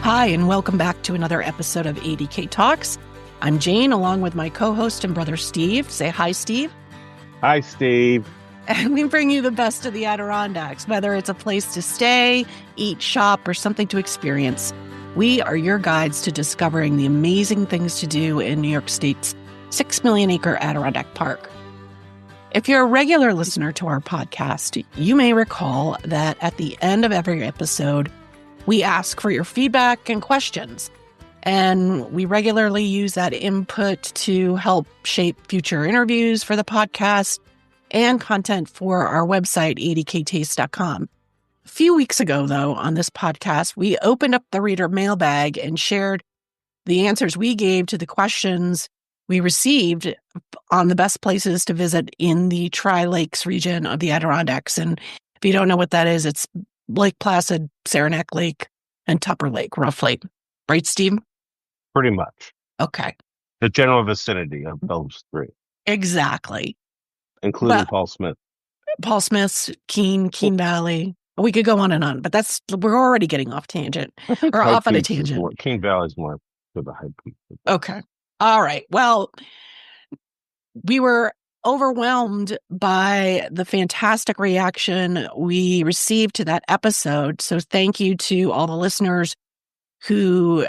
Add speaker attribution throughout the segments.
Speaker 1: Hi, and welcome back to another episode of ADK Talks. I'm Jane, along with my co-host and brother Steve. Say hi, Steve.
Speaker 2: Hi, Steve.
Speaker 1: And we bring you the best of the Adirondacks, whether it's a place to stay, eat, shop, or something to experience. We are your guides to discovering the amazing things to do in New York State's 6 million acre Adirondack Park. If you're a regular listener to our podcast, you may recall that at the end of every episode, we ask for your feedback and questions, and we regularly use that input to help shape future interviews for the podcast and content for our website, adktaste.com. A few weeks ago, though, on this podcast, we opened up the reader mailbag and shared the answers we gave to the questions we received on the best places to visit in the Tri-Lakes region of the Adirondacks. And if you don't know what that is, it's Lake Placid, Saranac Lake, and Tupper Lake, roughly. Right, Steve?
Speaker 2: Pretty much.
Speaker 1: Okay.
Speaker 2: The general vicinity of those three.
Speaker 1: Exactly.
Speaker 2: Including Paul Smith.
Speaker 1: Paul Smith's, Keene Valley. We could go on and on, but we're already getting off tangent. Or off on a tangent.
Speaker 2: Keene Valley is more to the high peak.
Speaker 1: Okay. All right. Well, we were overwhelmed by the fantastic reaction we received to that episode. So thank you to all the listeners who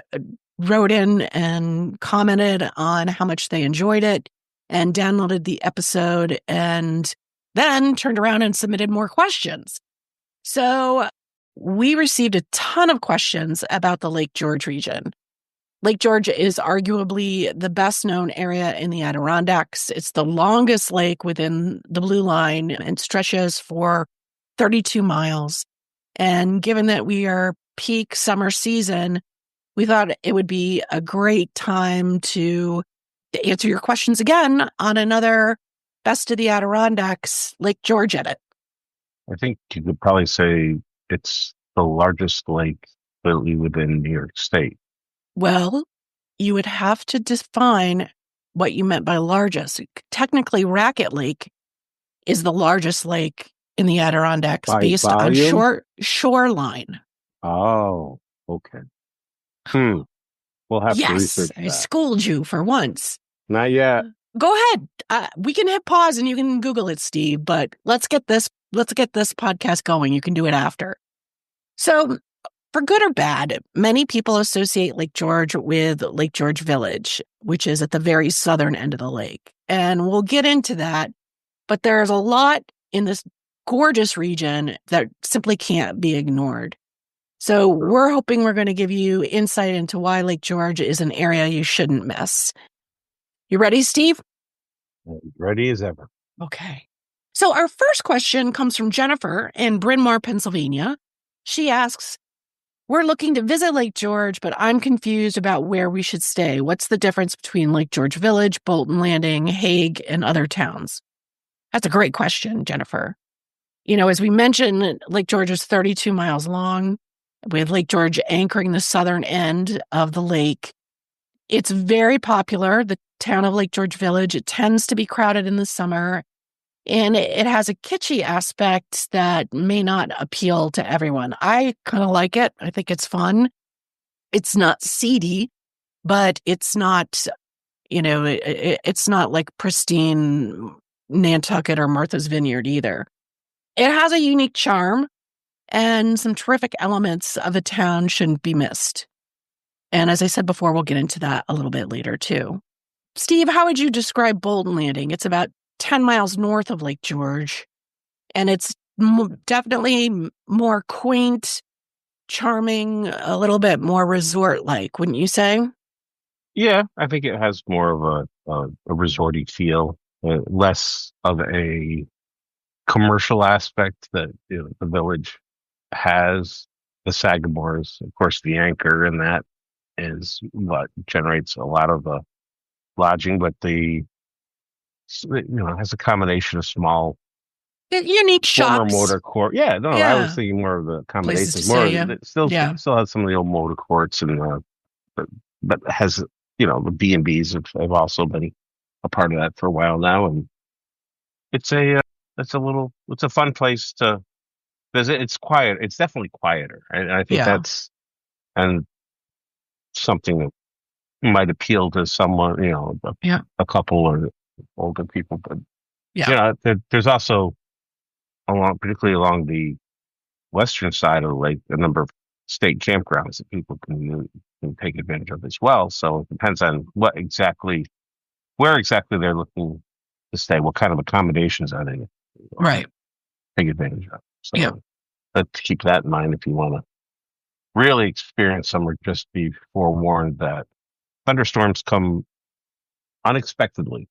Speaker 1: wrote in and commented on how much they enjoyed it and downloaded the episode and then turned around and submitted more questions. So we received a ton of questions about the Lake George region. Lake George is arguably the best known area in the Adirondacks. It's the longest lake within the Blue Line and stretches for 32 miles. And given that we are peak summer season, we thought it would be a great time to answer your questions again on another Best of the Adirondacks Lake George edit.
Speaker 2: I think you could probably say it's the largest lake clearly within New York State.
Speaker 1: Well, you would have to define what you meant by largest. Technically, Racket Lake is the largest lake in the Adirondacks
Speaker 2: By
Speaker 1: based
Speaker 2: volume?
Speaker 1: on shoreline.
Speaker 2: Oh, okay. We'll have to
Speaker 1: Yes,
Speaker 2: research
Speaker 1: I
Speaker 2: that.
Speaker 1: schooled you for once.
Speaker 2: Not yet.
Speaker 1: Go ahead. We can hit pause and you can Google it, Steve, but let's get this podcast going. You can do it after. So, for good or bad, many people associate Lake George with Lake George Village, which is at the very southern end of the lake. And we'll get into that, but there's a lot in this gorgeous region that simply can't be ignored. So we're hoping we're going to give you insight into why Lake George is an area you shouldn't miss. You ready, Steve?
Speaker 2: Ready as ever.
Speaker 1: Okay. So our first question comes from Jennifer in Bryn Mawr, Pennsylvania. She asks, we're looking to visit Lake George, but I'm confused about where we should stay. What's the difference between Lake George Village, Bolton Landing, Hague, and other towns? That's a great question, Jennifer. You know, as we mentioned, Lake George is 32 miles long, with Lake George anchoring the southern end of the lake. It's very popular, the town of Lake George Village. It tends to be crowded in the summer, and it has a kitschy aspect that may not appeal to everyone. I kind of like it. I think it's fun. It's not seedy, but it's not, it's not like pristine Nantucket or Martha's Vineyard either. It has a unique charm, and some terrific elements of a town shouldn't be missed. And as I said before, we'll get into that a little bit later too. Steve, how would you describe Bolton Landing? It's about 10 miles north of Lake George, and it's definitely more quaint, charming, a little bit more resort-like, wouldn't you say?
Speaker 2: Yeah, I think it has more of a resorty feel, less of a commercial aspect that the village has. The Sagamores, of course, the anchor, and that is what generates a lot of the lodging, but it has a combination of small
Speaker 1: unique
Speaker 2: former
Speaker 1: shops.
Speaker 2: motor court. Yeah, no, I was thinking more of the combinations. It still has some of the old motor courts, and but has the B&Bs have also been a part of that for a while now, and it's a fun place to visit. It's quiet. It's definitely quieter, and I think and something that might appeal to someone,
Speaker 1: Yeah.
Speaker 2: a couple or older people. But
Speaker 1: Yeah.
Speaker 2: there's also particularly along the western side of the lake, a number of state campgrounds that people can take advantage of as well. So it depends on where exactly they're looking to stay, what kind of accommodations are they
Speaker 1: Right.
Speaker 2: take advantage of.
Speaker 1: Yeah.
Speaker 2: So let's keep that in mind if you want to really experience some, or just be forewarned that thunderstorms come unexpectedly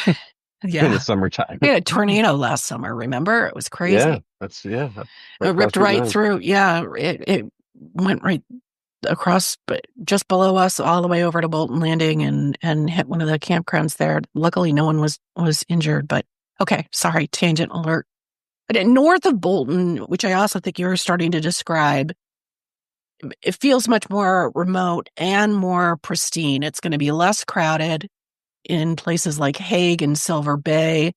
Speaker 2: in the
Speaker 1: Yeah.
Speaker 2: summertime.
Speaker 1: We had a tornado last summer, remember? It was
Speaker 2: Yeah,
Speaker 1: crazy.
Speaker 2: that's right
Speaker 1: It
Speaker 2: across
Speaker 1: ripped
Speaker 2: Route
Speaker 1: right
Speaker 2: 9.
Speaker 1: through. Yeah. It went right across, but just below us, all the way over to Bolton Landing and hit one of the campgrounds there. Luckily, no one was injured. But okay, sorry, tangent alert. But north of Bolton, which I also think you're starting to describe, it feels much more remote and more pristine. It's going to be less crowded in places like Hague and Silver Bay.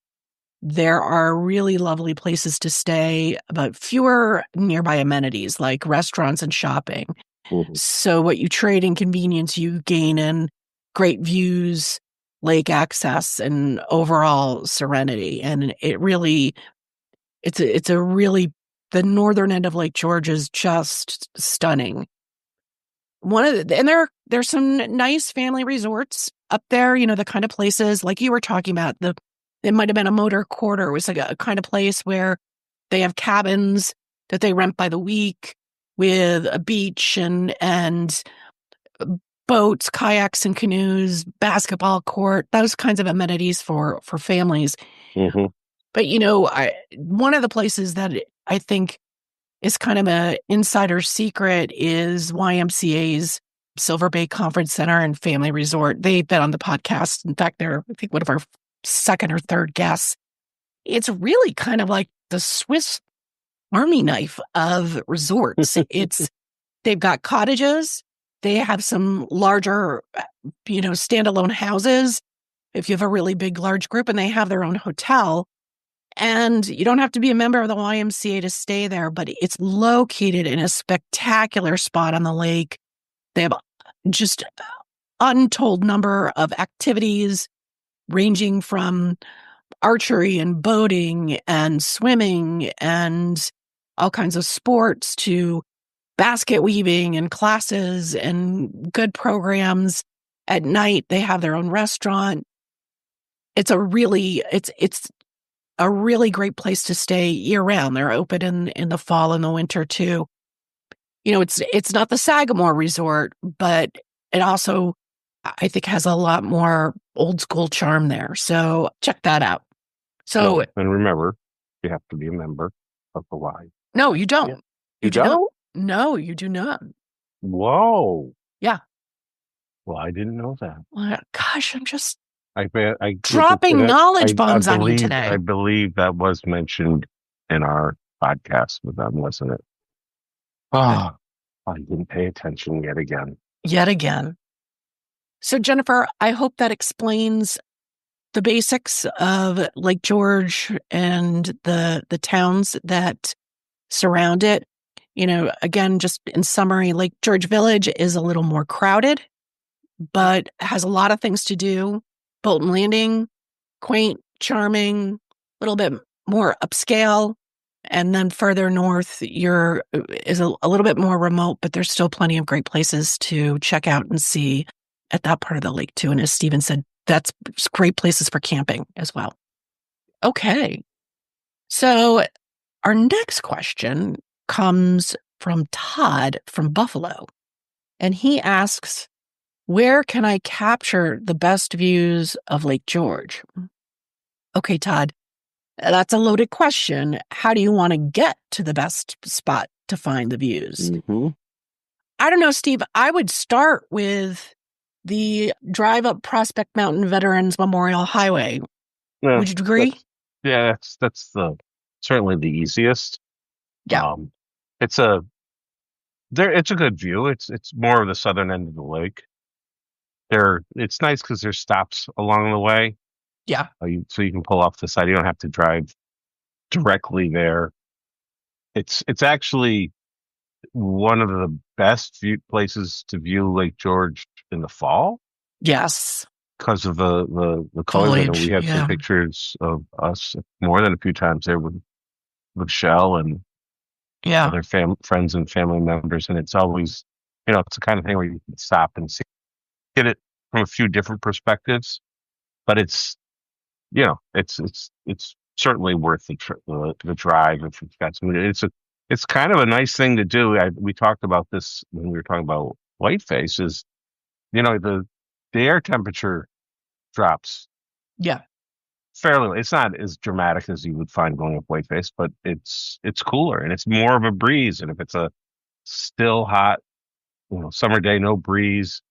Speaker 1: There are really lovely places to stay, but fewer nearby amenities like restaurants and shopping.
Speaker 2: Mhm.
Speaker 1: So what you trade in convenience, you gain in great views, lake access, and overall serenity. And it's a really, the northern end of Lake George is just stunning. And there's some nice family resorts up there, the kind of places like you were talking about, it might have been a motor quarter. It was like a kind of place where they have cabins that they rent by the week with a beach and boats, kayaks and canoes, basketball court, those kinds of amenities for families.
Speaker 2: Mhm.
Speaker 1: But one of the places that I think is kind of a insider secret is YMCA's Silver Bay Conference Center and Family Resort. They've been on the podcast. In fact, they're, I think, one of our second or third guests. It's really kind of like the Swiss Army knife of resorts. They've got cottages. They have some larger, standalone houses if you have a really big, large group, and they have their own hotel. And you don't have to be a member of the YMCA to stay there, but it's located in a spectacular spot on the lake. They have just untold number of activities ranging from archery and boating and swimming and all kinds of sports to basket weaving and classes and good programs. At night, they have their own restaurant. It's a really great place to stay year round. They're open in the fall and the winter too. It's not the Sagamore Resort, but it also, I think, has a lot more old school charm there. So check that out. So
Speaker 2: Well, and remember, you have to be a member of the Y.
Speaker 1: no, you
Speaker 2: Yeah.
Speaker 1: don't. You
Speaker 2: You
Speaker 1: do not.
Speaker 2: don't?
Speaker 1: No, you do not.
Speaker 2: Whoa.
Speaker 1: Yeah.
Speaker 2: Well, I didn't know that.
Speaker 1: Well, gosh, I'm just
Speaker 2: I bet I
Speaker 1: dropping knowledge
Speaker 2: I
Speaker 1: bombs on you
Speaker 2: believe
Speaker 1: today.
Speaker 2: that was mentioned in our podcast with them, wasn't it? Oh, I didn't pay attention yet again.
Speaker 1: Yet again. So Jennifer, I hope that explains the basics of Lake George and the towns that surround it. Again, just in summary, Lake George Village is a little more crowded, but has a lot of things to do. Bolton Landing, quaint, charming, a little bit more upscale. And then further north, is a little bit more remote, but there's still plenty of great places to check out and see at that part of the lake too. And as Stephen said, that's great places for camping as well. Okay. So our next question comes from Todd from Buffalo. And he asks, where can I capture the best views of Lake George? Okay, Todd, that's a loaded question. How do you want to get to the best spot to find the views?
Speaker 2: Mm-hmm.
Speaker 1: I don't know, Steve. I would start with the drive up Prospect Mountain Veterans Memorial Highway.
Speaker 2: Yeah,
Speaker 1: Would you agree?
Speaker 2: that's certainly the easiest.
Speaker 1: Yeah.
Speaker 2: It's a good view. It's more of the southern end of the lake. It's nice because there's stops along the way.
Speaker 1: Yeah.
Speaker 2: So you can pull off the side. You don't have to drive directly there. It's actually one of the best places to view Lake George in the fall
Speaker 1: Yes.
Speaker 2: because of the colors. I know we
Speaker 1: Foliage.
Speaker 2: have some
Speaker 1: Yeah.
Speaker 2: pictures of us more than a few times there with Shell and
Speaker 1: Yeah.
Speaker 2: other friends and family members, and it's always, it's the kind of thing where you can stop and see get it from a few different perspectives, but it's certainly worth the drive if you've got some. It's kind of a nice thing to do. We talked about this when we were talking about whiteface. Is the air temperature drops
Speaker 1: Yeah.
Speaker 2: fairly. It's not as dramatic as you would find going up whiteface, but it's cooler and it's more of a breeze. And if it's a still hot, summer day, no breeze,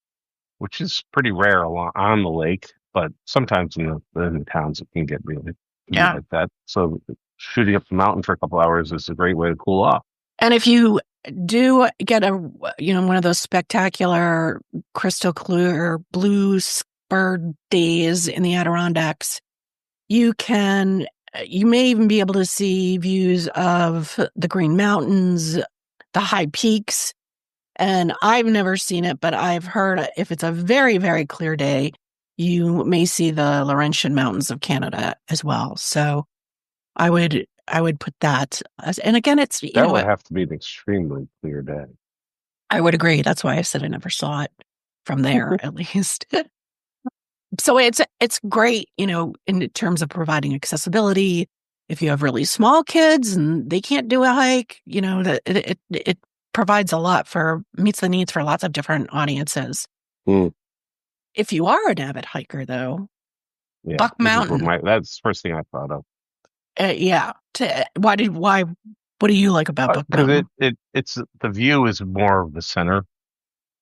Speaker 2: which is pretty rare on the lake, but sometimes in the towns it can be
Speaker 1: Yeah.
Speaker 2: like that. So shooting up the mountain for a couple hours is a great way to cool off.
Speaker 1: And if you do get one of those spectacular crystal clear blue spurred days in the Adirondacks, you may even be able to see views of the Green Mountains, the high peaks. And I've never seen it, but I've heard if it's a very, very clear day, you may see the Laurentian Mountains of Canada as well. So I would put that as, and again, it's,
Speaker 2: That would have to be an extremely clear day.
Speaker 1: I would agree. That's why I said I never saw it from there, at least. So it's great, in terms of providing accessibility. If you have really small kids and they can't do a hike, that it provides meets the needs for lots of different audiences.
Speaker 2: Mm.
Speaker 1: If you are an avid hiker, though,
Speaker 2: Yeah,
Speaker 1: Buck Mountain,
Speaker 2: that's the first thing I thought of.
Speaker 1: yeah. What do you like about Buck
Speaker 2: Because
Speaker 1: Mountain?
Speaker 2: it's the view is more of the center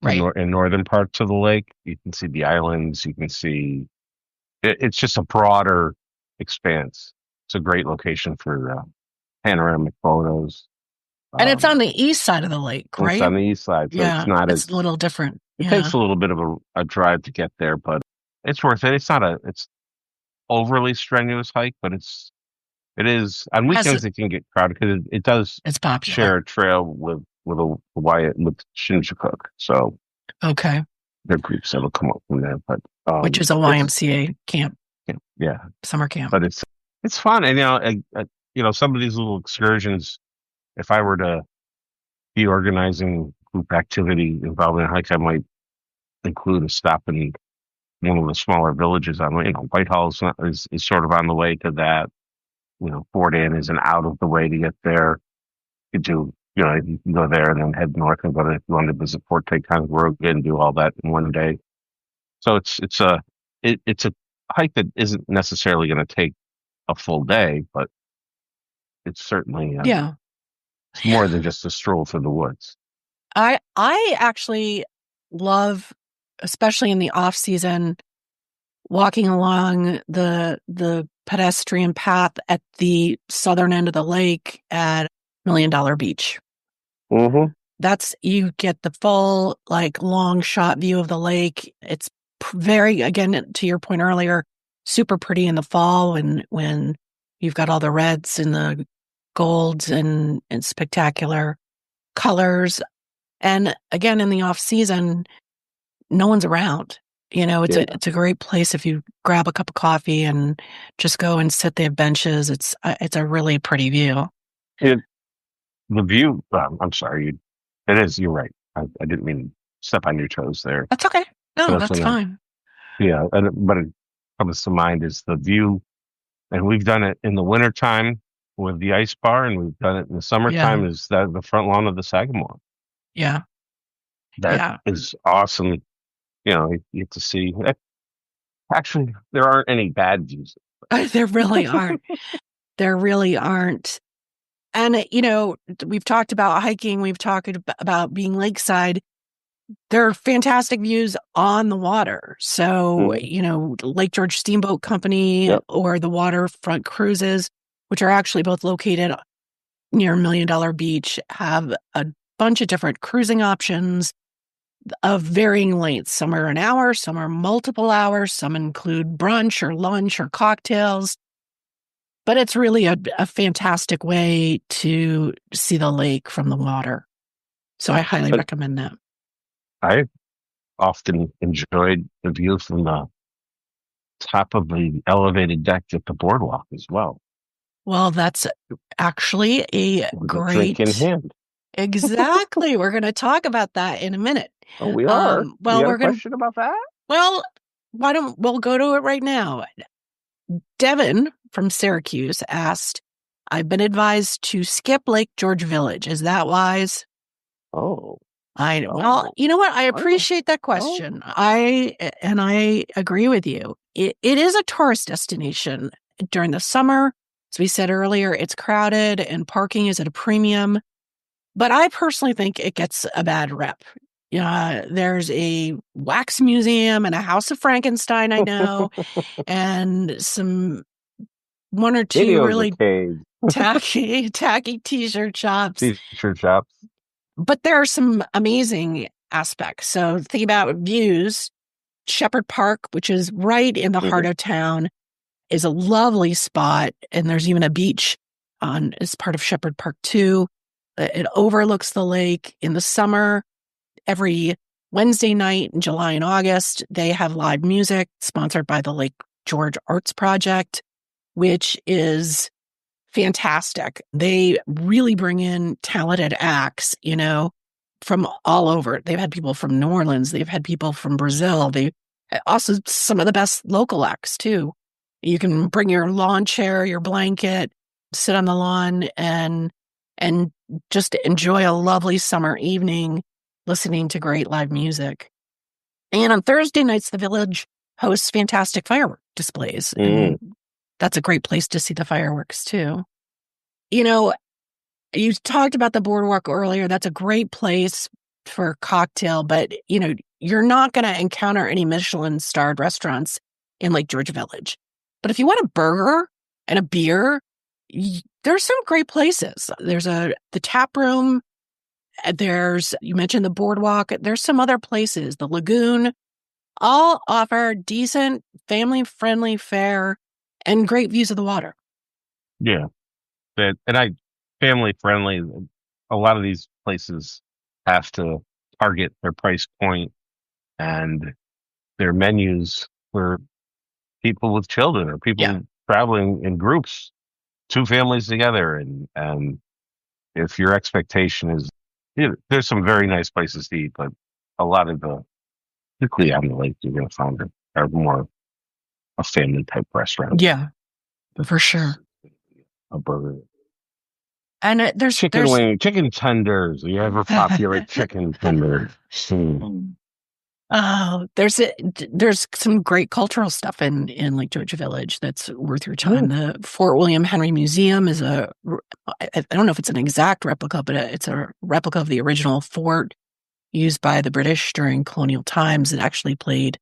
Speaker 1: Right.
Speaker 2: in northern parts of the lake. You can see the islands. You can see it's just a broader expanse. It's a great location for panoramic photos.
Speaker 1: And it's on
Speaker 2: Um,
Speaker 1: the east side of the lake,
Speaker 2: it's
Speaker 1: right?
Speaker 2: on the east side, so it's
Speaker 1: Yeah.
Speaker 2: not
Speaker 1: It's a
Speaker 2: as
Speaker 1: little different.
Speaker 2: it
Speaker 1: Yeah.
Speaker 2: takes a little bit of a drive to get there, but it's worth it. It's overly strenuous hike, but it is on
Speaker 1: Has
Speaker 2: weekends it can get crowded because it does
Speaker 1: It's popular.
Speaker 2: share a trail with Wyatt with Shinnecock. So
Speaker 1: Okay.
Speaker 2: there are groups that'll come up from there, but
Speaker 1: Which is a
Speaker 2: it's
Speaker 1: YMCA camp,
Speaker 2: yeah,
Speaker 1: summer camp.
Speaker 2: but it's fun, and some of these little excursions. If I were to be organizing group activity involving a hike, I might include a stop in one of the smaller villages on, Whitehall is sort of on the way to that. Fort Anne is an out of the way to get there. You can go there and then head north and go to, if you want to visit Fort Ticonderoga and do all that in one day. So it's a hike that isn't necessarily going to take a full day, but it's certainly
Speaker 1: Yeah.
Speaker 2: it's more than just a stroll through the woods.
Speaker 1: I actually love, especially in the off season, walking along the pedestrian path at the southern end of the lake at Million Dollar Beach.
Speaker 2: Mm-hmm.
Speaker 1: You get the full, long shot view of the lake. It's very, again, to your point earlier, super pretty in the fall when you've got all the reds and the golds and spectacular colors. And again, in the off season, no one's around.
Speaker 2: Yeah.
Speaker 1: It's a great place if you grab a cup of coffee and just go and sit. They have benches. It's a really pretty view.
Speaker 2: The view, I'm sorry, it is, you're right. I didn't mean to step on your toes there.
Speaker 1: That's okay.
Speaker 2: But
Speaker 1: No,
Speaker 2: that's
Speaker 1: that's fine.
Speaker 2: yeah, but it comes to mind is the view, and we've done it in the wintertime with the ice bar, and we've done it in the
Speaker 1: Yeah.
Speaker 2: summertime, is that the front lawn of the Sagamore.
Speaker 1: Yeah.
Speaker 2: That
Speaker 1: Yeah.
Speaker 2: is awesome. You get to see, actually, there aren't any bad views.
Speaker 1: There really aren't. There really aren't. And, we've talked about hiking. We've talked about being lakeside. There are fantastic views on the water. So, Lake George Steamboat Company
Speaker 2: Yep.
Speaker 1: or the waterfront cruises, which are actually both located near Million Dollar Beach, have a bunch of different cruising options of varying lengths. Some are an hour, some are multiple hours, some include brunch or lunch or cocktails. But it's really a fantastic way to see the lake from the water. So I highly
Speaker 2: But
Speaker 1: recommend that.
Speaker 2: I often enjoyed the view from the top of the elevated deck at the boardwalk as well,
Speaker 1: Well, that's actually a
Speaker 2: with a drink in
Speaker 1: great,
Speaker 2: hand.
Speaker 1: exactly. We're going to talk about that in a minute.
Speaker 2: Oh, we are. You
Speaker 1: Well,
Speaker 2: got a
Speaker 1: we're going to,
Speaker 2: question about that?
Speaker 1: well, why don't we'll go to it right now? Devin from Syracuse asked, I've been advised to skip Lake George Village. Is that wise?
Speaker 2: Oh,
Speaker 1: Well,
Speaker 2: oh,
Speaker 1: you know what? I
Speaker 2: I don't.
Speaker 1: appreciate that
Speaker 2: Oh,
Speaker 1: question. I agree with you. It is a tourist destination during the summer. As we said earlier, it's crowded and parking is at a premium. But I personally think it gets a bad rep. There's a wax museum and a House of Frankenstein, I know, and some one or two
Speaker 2: videos
Speaker 1: really
Speaker 2: arcade,
Speaker 1: tacky t-shirt shops.
Speaker 2: t-shirt shops.
Speaker 1: But there are some amazing aspects. So think about views. Shepherd Park, which is right in the heart
Speaker 2: Hmm.
Speaker 1: of town, is a lovely spot. And there's even a beach on as part of Shepherd Park too. It overlooks the lake in the summer. Every Wednesday night in July and August, they have live music sponsored by the Lake George Arts Project, which is fantastic. They really bring in talented acts, from all over. They've had people from New Orleans, they've had people from Brazil. They also some of the best local acts too. You can bring your lawn chair, your blanket, sit on the lawn and just enjoy a lovely summer evening listening to great live music. And on Thursday nights, the village hosts fantastic firework displays.
Speaker 2: Mm,
Speaker 1: And that's a great place to see the fireworks too. You know, you talked about the boardwalk earlier. That's a great place for a cocktail, but you're not going to encounter any Michelin starred restaurants in Lake George Village. But if you want a burger and a beer, there's some great places. There's the tap room. You mentioned the boardwalk. There's some other places, the lagoon, all offer decent, family friendly fare and great views of the water.
Speaker 2: yeah, and I family friendly. A lot of these places have to target their price point and their menus for people with children or
Speaker 1: Yeah.
Speaker 2: people traveling in groups, two families together. And if your expectation is, there's some very nice places to eat, but a lot of particularly on the lake, you're going to find are more a family type restaurant.
Speaker 1: Yeah, for sure.
Speaker 2: A burger.
Speaker 1: And
Speaker 2: Chicken
Speaker 1: there's
Speaker 2: wing, chicken tenders. You ever popular chicken tenders? Mm.
Speaker 1: oh, there's some great cultural stuff in Lake George Village that's worth your time.
Speaker 2: Mm.
Speaker 1: The Fort William Henry Museum is I don't know if it's an exact replica, but it's a replica of the original fort used by the British during colonial times. It actually played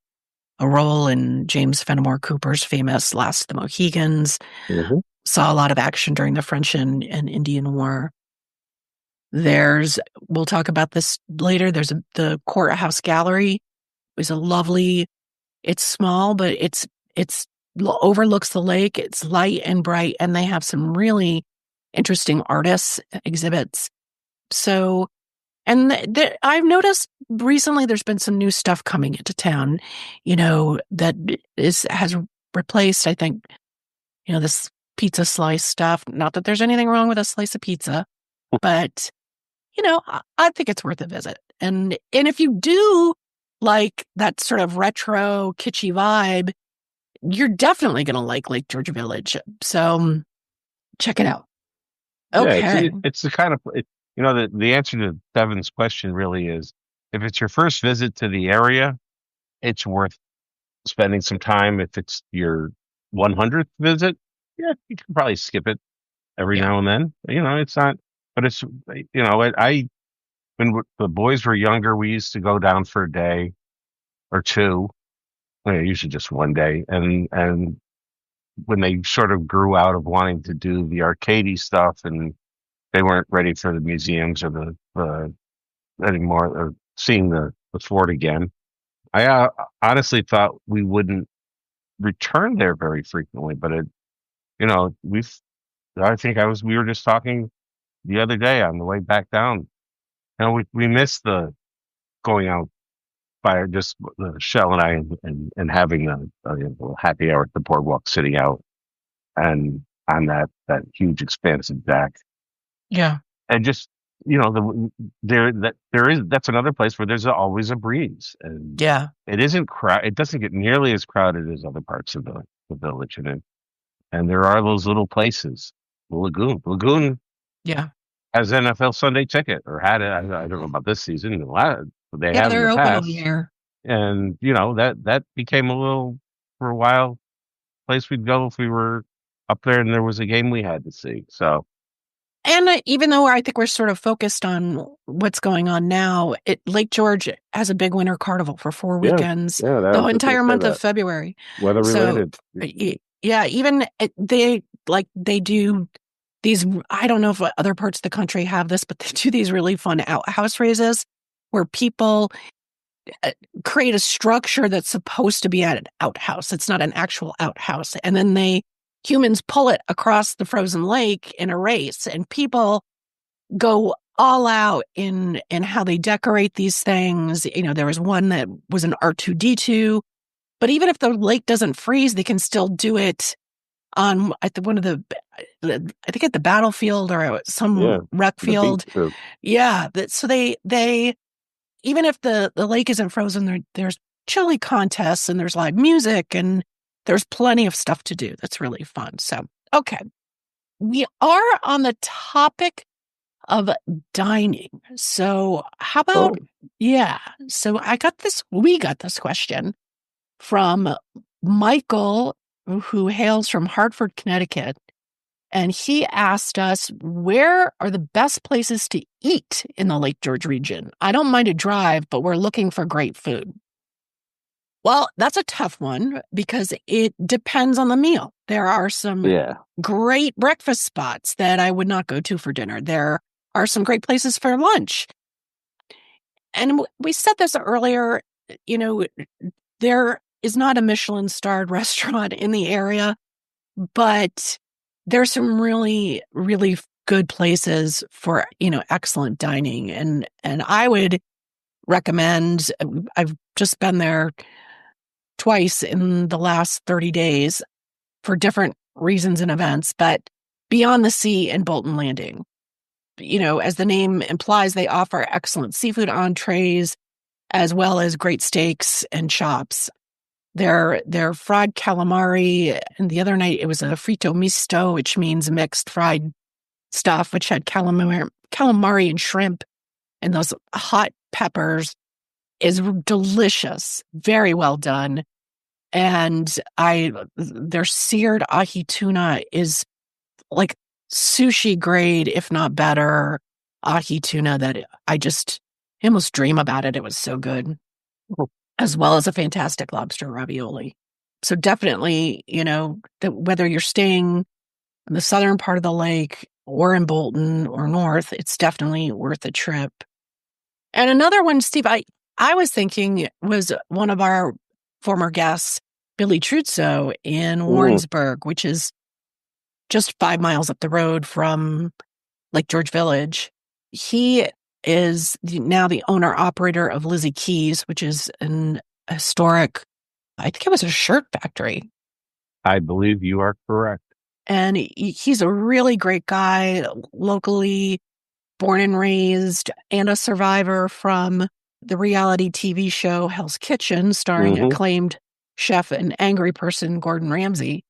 Speaker 1: a role in James Fenimore Cooper's famous Last of the Mohegans.
Speaker 2: Mhm.
Speaker 1: Saw a lot of action during the French and Indian War. We'll talk about this later. The courthouse gallery is a lovely. It's small, but it's overlooks the lake. It's light and bright, and they have some really interesting artists exhibits. So, and I've noticed recently there's been some new stuff coming into town. That has replaced. I think this pizza slice stuff. Not that there's anything wrong with a slice of pizza, but I think it's worth a visit. And if you do like that sort of retro kitschy vibe, you're definitely going to like Lake George Village. So check it out.
Speaker 2: Yeah,
Speaker 1: Okay.
Speaker 2: it's the kind of the answer to Devin's question really is if it's your first visit to the area, it's worth spending some time. If it's your 100th visit, yeah, you can probably skip it every
Speaker 1: Yeah.
Speaker 2: now and then. It's not, but it's when the boys were younger, we used to go down for a day or two. Well, usually just one day, and when they sort of grew out of wanting to do the arcadey stuff and they weren't ready for the museums or the anymore or seeing the fort again. I honestly thought we wouldn't return there very frequently, but we've. I think we were just talking the other day on the way back down. And we miss the going out by just Shell and I and having a happy hour at the boardwalk, sitting out and on that huge expansive deck,
Speaker 1: Yeah.
Speaker 2: and just there is that's another place where there's always a breeze, and
Speaker 1: Yeah.
Speaker 2: it isn't it doesn't get nearly as crowded as other parts of the village, and there are those little places. The Lagoon
Speaker 1: Yeah.
Speaker 2: has NFL Sunday ticket, or had it. I don't know about this season. They
Speaker 1: Yeah.
Speaker 2: have in the
Speaker 1: They're open all
Speaker 2: past,
Speaker 1: year.
Speaker 2: and that became a little, for a while, place we'd go if we were up there and there was a game we had to see. So
Speaker 1: And even though I think we're sort of focused on what's going on now, Lake George has a big winter carnival for 4
Speaker 2: yeah,
Speaker 1: weekends,
Speaker 2: yeah, I
Speaker 1: the
Speaker 2: was
Speaker 1: whole
Speaker 2: just gonna
Speaker 1: entire
Speaker 2: say
Speaker 1: month of
Speaker 2: that,
Speaker 1: February.
Speaker 2: weather
Speaker 1: So,
Speaker 2: related.
Speaker 1: yeah, even they do these. I don't know if other parts of the country have this, but they do these really fun outhouse raises where people create a structure that's supposed to be at an outhouse. It's not an actual outhouse, and then humans pull it across the frozen lake in a race, and people go all out in how they decorate these things. There was one that was an R2D2, but even if the lake doesn't freeze, they can still do it on one of I think at the battlefield or
Speaker 2: Yeah,
Speaker 1: some rec
Speaker 2: the beach
Speaker 1: field.
Speaker 2: too.
Speaker 1: Yeah, so they even if the lake isn't frozen, there's chili contests and there's live music and there's plenty of stuff to do. That's really fun. So, okay, we are on the topic of dining. So how about,
Speaker 2: Oh,
Speaker 1: yeah. So we got this question from Michael, who hails from Hartford, Connecticut. And he asked us, where are the best places to eat in the Lake George region? I don't mind a drive, but we're looking for great food. Well, that's a tough one because it depends on the meal. There are some
Speaker 2: yeah.
Speaker 1: great breakfast spots that I would not go to for dinner. There are some great places for lunch. And we said this earlier, you know, there is not a Michelin-starred restaurant in the area, but there's some really, really good places for, excellent dining. And I would recommend, I've just been there twice in the last 30 days for different reasons and events, but Beyond the Sea and Bolton Landing. As the name implies, they offer excellent seafood entrees as well as great steaks and chops. Their fried calamari, and the other night it was a frito misto, which means mixed fried stuff, which had calamari and shrimp and those hot peppers, is delicious, very well done. And their seared ahi tuna is like sushi grade, if not better, ahi tuna that I almost dream about it. It was so good, as well as a fantastic lobster ravioli. So definitely, that whether you're staying in the southern part of the lake or in Bolton or north, it's definitely worth a trip. And another one, Steve, I was thinking was one of our former guests, Billy Truzzo in
Speaker 2: Mm.
Speaker 1: Warrensburg, which is just 5 miles up the road from Lake George Village. He is now the owner operator of Lizzie Keys, which is an historic, I think it was a shirt factory.
Speaker 2: I believe you are correct.
Speaker 1: And he's a really great guy, locally born and raised, and a survivor from the reality TV show Hell's Kitchen, starring
Speaker 2: Hmm.
Speaker 1: acclaimed chef and angry person Gordon Ramsay.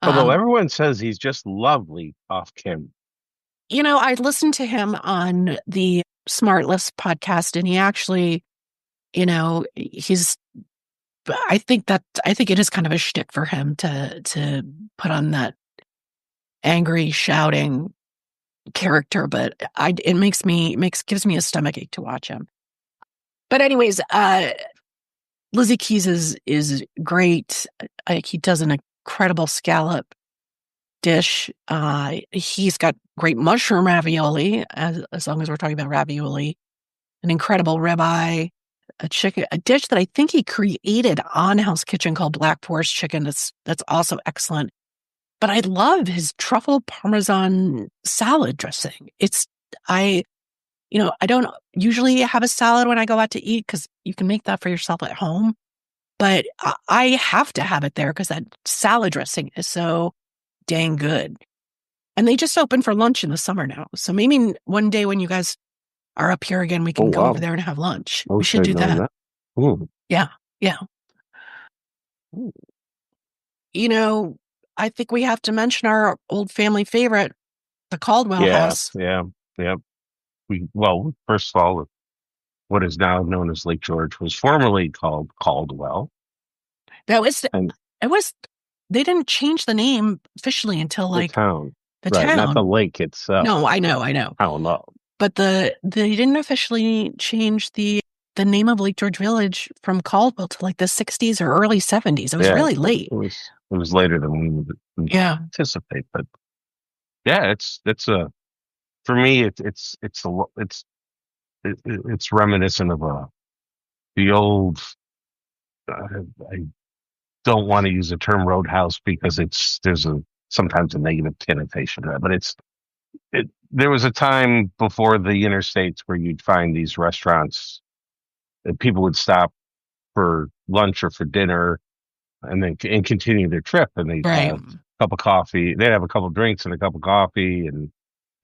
Speaker 2: Although
Speaker 1: Um,
Speaker 2: everyone says he's just lovely off Kim.
Speaker 1: I listened to him on the Smartless podcast, and he actually, he's. I think it is kind of a shtick for him to put on that angry, shouting character, but gives me a stomachache to watch him. But anyways, Lizzie Keys is great. He does an incredible scallop dish. He's got great mushroom ravioli, as long as we're talking about ravioli, an incredible ribeye, a dish that I think he created on Hell's Kitchen called Black Forest Chicken. That's also excellent. But I love his truffle parmesan salad dressing. I I don't usually have a salad when I go out to eat because you can make that for yourself at home. But I have to have it there because that salad dressing is so dang good. And they just open for lunch in the summer now. So maybe one day when you guys are up here again, we
Speaker 2: Oh
Speaker 1: can go over
Speaker 2: wow.
Speaker 1: there and have lunch.
Speaker 2: I
Speaker 1: We
Speaker 2: wish
Speaker 1: should
Speaker 2: I'd
Speaker 1: do
Speaker 2: known
Speaker 1: that.
Speaker 2: that. Ooh.
Speaker 1: Yeah. Yeah.
Speaker 2: Ooh.
Speaker 1: You know, I think we have to mention our old family favorite, the Caldwell
Speaker 2: Yeah,
Speaker 1: house.
Speaker 2: yeah, yeah. Well, first of all, what is now known as Lake George was formerly called Caldwell,
Speaker 1: That was,
Speaker 2: and
Speaker 1: it was, they didn't change the name officially until
Speaker 2: the
Speaker 1: like
Speaker 2: town,
Speaker 1: the
Speaker 2: right? Not the
Speaker 1: town.
Speaker 2: lake
Speaker 1: No,
Speaker 2: itself,
Speaker 1: I
Speaker 2: the
Speaker 1: know, I know.
Speaker 2: town of.
Speaker 1: But they didn't officially change the name of Lake George Village from Caldwell to like the 60s or early 70s. It was
Speaker 2: Yeah,
Speaker 1: really
Speaker 2: it
Speaker 1: late.
Speaker 2: was later than we would
Speaker 1: Yeah.
Speaker 2: anticipate, but yeah, it's a for me it's reminiscent of the old. I don't want to use the term roadhouse because there's a sometimes a negative connotation to that, but there was a time before the interstates where you'd find these restaurants that people would stop for lunch or for dinner and continue their trip, and they'd
Speaker 1: Right.
Speaker 2: have a cup of coffee, they'd have a couple of drinks and a cup of coffee, and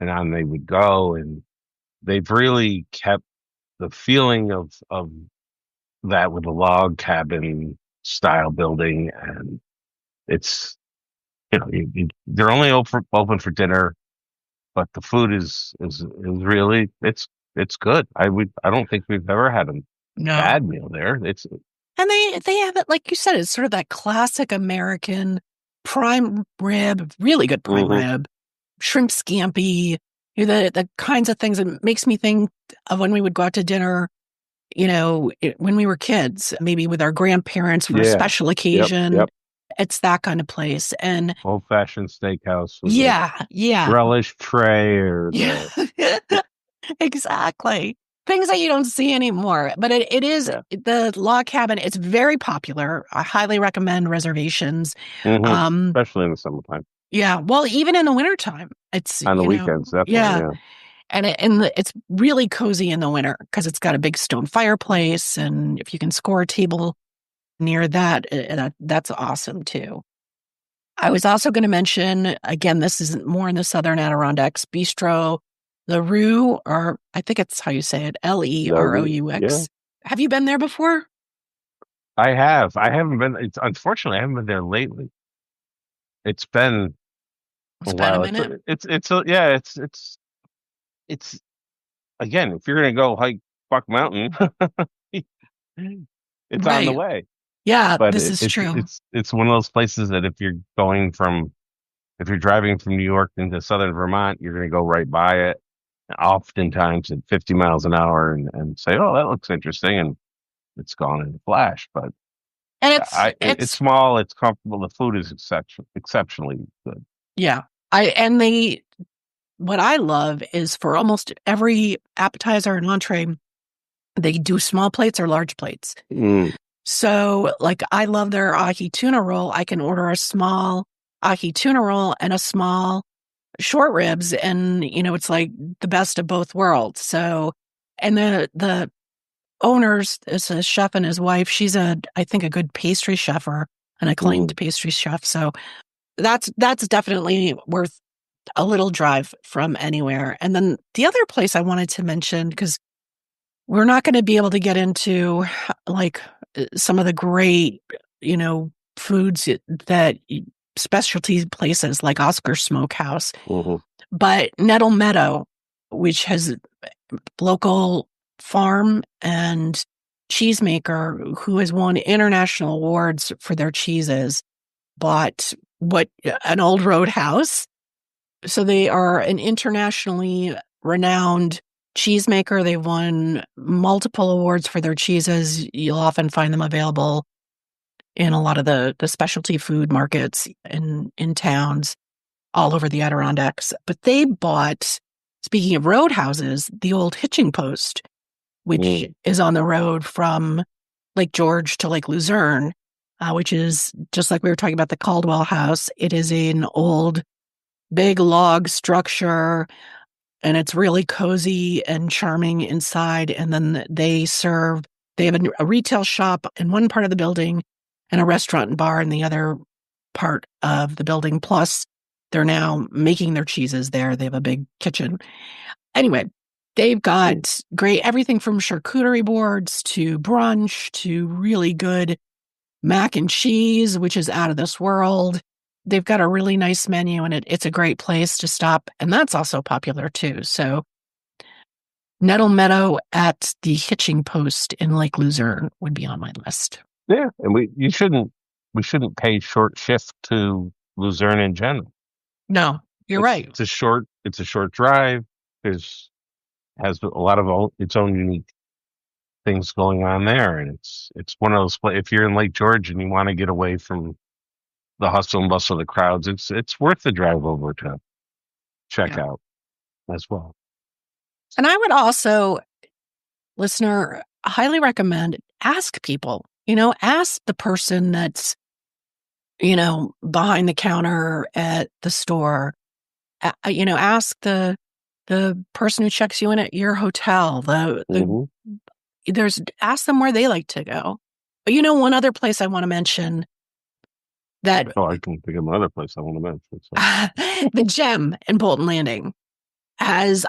Speaker 2: on they would go, and they've really kept the feeling of that with a log cabin style building, and it's they're only open for dinner, but the food is really it's good. I don't think we've ever had a
Speaker 1: No.
Speaker 2: bad meal there. It's
Speaker 1: And they have it, like you said, it's sort of that classic American prime rib, really good prime
Speaker 2: hmm
Speaker 1: rib, shrimp scampi, the kinds of things that makes me think of when we would go out to dinner, when we were kids, maybe with our grandparents for a
Speaker 2: yeah,
Speaker 1: special
Speaker 2: yep,
Speaker 1: occasion.
Speaker 2: yep.
Speaker 1: It's that kind of place. And
Speaker 2: Old fashioned steakhouse with a
Speaker 1: yeah, yeah,
Speaker 2: relish tray or
Speaker 1: yeah,
Speaker 2: the
Speaker 1: exactly. Things that you don't see anymore. But it is
Speaker 2: yeah,
Speaker 1: the log cabin. It's very popular. I highly recommend reservations. Um,
Speaker 2: especially in the summertime
Speaker 1: yeah, well, even in the wintertime, it's,
Speaker 2: on the weekends, definitely.
Speaker 1: yeah.
Speaker 2: Yeah.
Speaker 1: And it's really cozy in the winter because it's got a big stone fireplace. And if you can score a table near that, that's awesome too. I was also going to mention, again, this is more in the Southern Adirondacks, Bistro LaRue, or I think it's how you say it,
Speaker 2: Yeah,
Speaker 1: Lerous. Have you been there before?
Speaker 2: I have. I haven't been. It's unfortunately I haven't been there lately. It's been a
Speaker 1: It's been a
Speaker 2: while.
Speaker 1: minute.
Speaker 2: Yeah. It's again. If you're gonna go hike Buck Mountain, it's on the
Speaker 1: Right.
Speaker 2: way.
Speaker 1: Yeah,
Speaker 2: But
Speaker 1: this is true.
Speaker 2: it's one of those places that if you're driving from New York into southern Vermont, you're gonna go right by it. Oftentimes at 50 miles an hour and say, "Oh, that looks interesting," and it's gone in a flash. But
Speaker 1: And
Speaker 2: it's small, it's comfortable. The food is exceptionally good.
Speaker 1: yeah. What I love is for almost every appetizer and entree, they do small plates or large plates.
Speaker 2: Mm,
Speaker 1: So, like, I love their ahi tuna roll. I can order a small ahi tuna roll and a small short ribs, and it's like the best of both worlds. So, and the owners is a chef and his wife. She's I think a good pastry chef or an acclaimed
Speaker 2: mm,
Speaker 1: pastry chef. So that's definitely worth a little drive from anywhere. And then the other place I wanted to mention, because we're not going to be able to get into like some of the great, foods that specialty places like Oscar Smokehouse,
Speaker 2: mhm,
Speaker 1: but Nettle Meadow, which has local farm and cheesemaker who has won international awards for their cheeses, bought what an old roadhouse. So they are an internationally renowned cheesemaker. They've won multiple awards for their cheeses. You'll often find them available in a lot of the specialty food markets in towns all over the Adirondacks. But they bought, speaking of roadhouses, the old hitching post, which
Speaker 2: mm,
Speaker 1: is on the road from Lake George to Lake Luzerne, which is just like we were talking about the Caldwell house. It is an old big log structure, and it's really cozy and charming inside. And then they have a retail shop in one part of the building and a restaurant and bar in the other part of the building. Plus, they're now making their cheeses there. They have a big kitchen. Anyway, they've got great everything from charcuterie boards to brunch to really good mac and cheese, which is out of this world. They've got a really nice menu, and it's a great place to stop. And that's also popular too. So Nettle Meadow at the Hitching Post in Lake Luzerne would be on my list.
Speaker 2: Yeah, and we shouldn't pay short shift to Luzerne in general.
Speaker 1: No, you're right.
Speaker 2: It's a short drive. Has a lot of its own unique things going on there, and it's one of those if you're in Lake George and you want to get away from the hustle and bustle of the crowds, it's worth the drive over to check out as well.
Speaker 1: And I would also, listener, highly recommend ask people, ask the person that's, behind the counter at the store, ask the person who checks you in at your hotel, ask them where they like to go. But one other place I want to mention that.
Speaker 2: Oh, I can think of another place I want to mention. So.
Speaker 1: The Gem in Bolton Landing has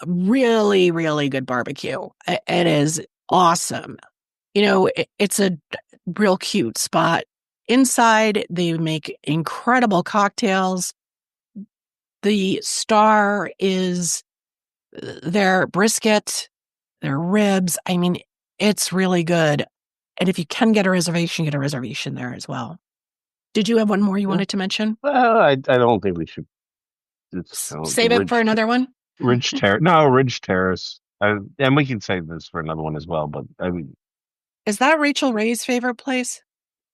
Speaker 1: really, really good barbecue. It is awesome. It's a real cute spot. Inside, they make incredible cocktails. The star is their brisket, their ribs. I mean, it's really good. And if you can get a reservation there as well. Did you have one more you wanted to mention?
Speaker 2: Well, I don't think we should.
Speaker 1: Save it for another one?
Speaker 2: Ridge Terrace. And we can save this for another one as well. But I mean,
Speaker 1: is that Rachel Ray's favorite place?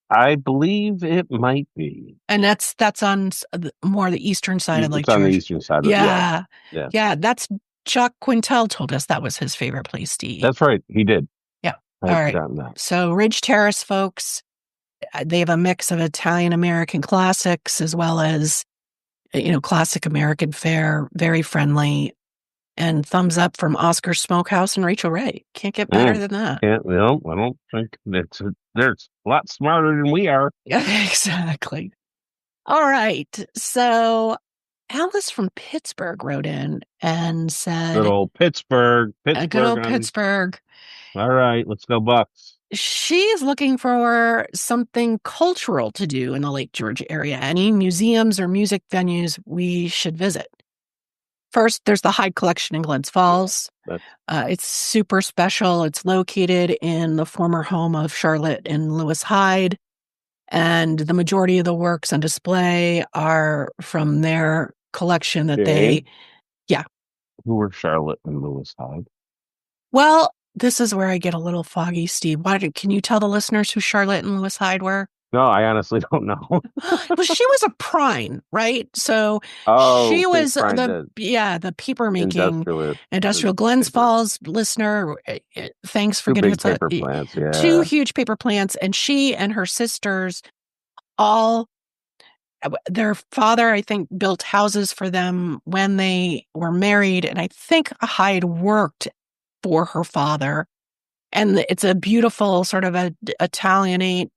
Speaker 2: I believe it might be.
Speaker 1: And that's on more the eastern side of Lake George.
Speaker 2: It's on the eastern side.
Speaker 1: Yeah. That's Chuck Quintel told us that was his favorite place to eat.
Speaker 2: That's right. He did.
Speaker 1: Yeah. All right. So Ridge Terrace, folks, they have a mix of Italian American classics as well as, classic American fare, very friendly, and thumbs up from Oscar Smokehouse and Rachel Ray. Can't get better than that.
Speaker 2: I don't think they're a lot smarter than we are.
Speaker 1: Yeah, exactly. All right. So Alice from Pittsburgh wrote in and said,
Speaker 2: Good old Pittsburgh.
Speaker 1: Good old Pittsburgh.
Speaker 2: All right, let's go Bucks.
Speaker 1: She's looking for something cultural to do in the Lake George area. Any museums or music venues we should visit? First, there's the Hyde Collection in Glens Falls. It's super special. It's located in the former home of Charlotte and Lewis Hyde. And the majority of the works on display are from their collection that
Speaker 2: Who were Charlotte and Lewis Hyde?
Speaker 1: Well, this is where I get a little foggy, Steve. Can you tell the listeners who Charlotte and Lewis Hyde were?
Speaker 2: No, I honestly don't know.
Speaker 1: Well, she was a prine, right? So she was the paper making industrial Glens Falls listener. Thanks for getting
Speaker 2: paper plants. Yeah.
Speaker 1: 2 huge paper plants, and she and her sisters their father, I think, built houses for them when they were married, and I think Hyde worked for her father. And it's a beautiful sort of a Italianate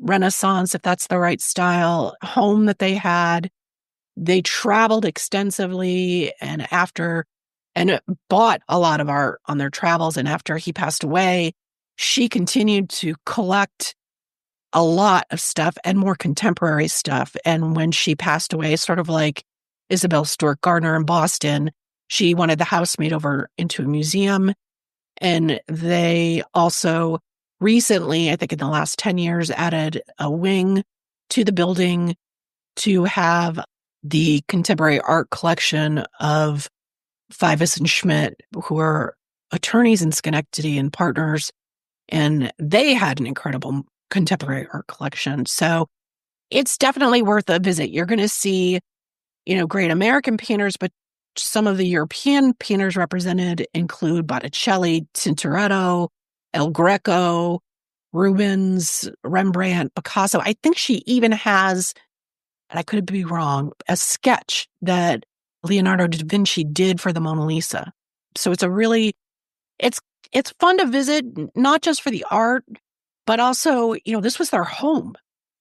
Speaker 1: Renaissance, if that's the right style, home that they had. They traveled extensively and bought a lot of art on their travels. And after he passed away, she continued to collect a lot of stuff and more contemporary stuff. And when she passed away, sort of like Isabel Stewart Gardner in Boston, she wanted the house made over into a museum. And they also recently, I think in the last 10 years, added a wing to the building to have the contemporary art collection of Fivas and Schmidt, who are attorneys in Schenectady and partners. And they had an incredible contemporary art collection. So it's definitely worth a visit. You're going to see, great American painters, but some of the European painters represented include Botticelli, Tintoretto, El Greco, Rubens, Rembrandt, Picasso. I think she even has, and I could be wrong, a sketch that Leonardo da Vinci did for the Mona Lisa. So it's it's fun to visit, not just for the art, but also, this was their home.